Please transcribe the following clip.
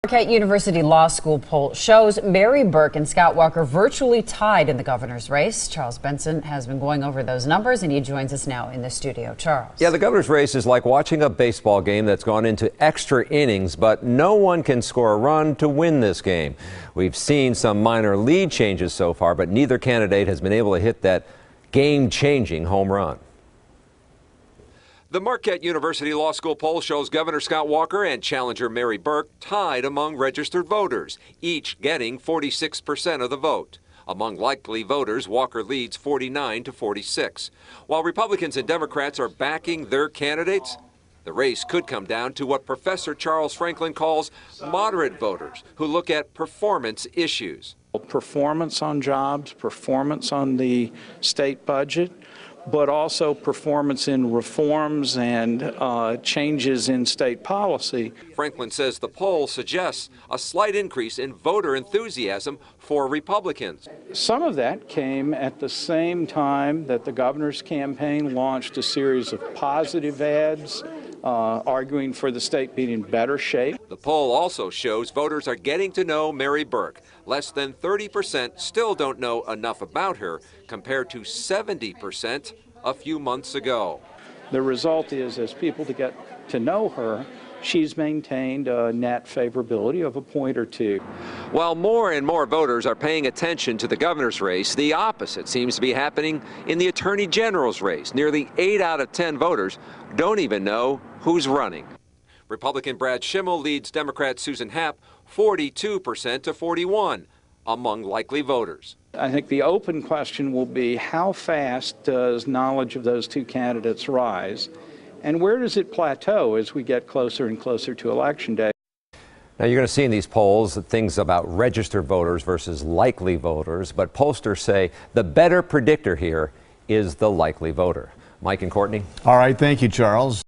Marquette University Law School Poll shows Mary Burke and Scott Walker virtually tied in the governor's race. Charles Benson has been going over those numbers, and he joins us now in the studio. Charles. Yeah, the governor's race is like watching a baseball game that's gone into extra innings, but no one can score a run to win this game. We've seen some minor lead changes so far, but neither candidate has been able to hit that game-changing home run. The Marquette University Law School poll shows Governor Scott Walker and challenger Mary Burke tied among registered voters, each getting 46% of the vote. Among likely voters, Walker leads 49 to 46. While Republicans and Democrats are backing their candidates, the race could come down to what Professor Charles Franklin calls moderate voters who look at performance issues. Performance on jobs, performance on the state budget, but also performance in reforms and changes in state policy. Franklin says the poll suggests a slight increase in voter enthusiasm for Republicans. Some of that came at the same time that the governor's campaign launched a series of positive ads arguing for the state being in better shape. The poll also shows voters are getting to know Mary Burke. Less than 30% still don't know enough about her, compared to 70% a few months ago. The result is, as people get to know her, she's maintained a net favorability of a point or two. While more and more voters are paying attention to the governor's race, the opposite seems to be happening in the attorney general's race. Nearly 8 out of 10 voters don't even know who's running. Republican Brad Schimmel leads Democrat Susan Happ 42% to 41% among likely voters. I think the open question will be, how fast does knowledge of those two candidates rise? And where does it plateau as we get closer and closer to Election Day? Now, you're going to see in these polls things about registered voters versus likely voters, but pollsters say the better predictor here is the likely voter. Mike and Courtney. All right, thank you, Charles.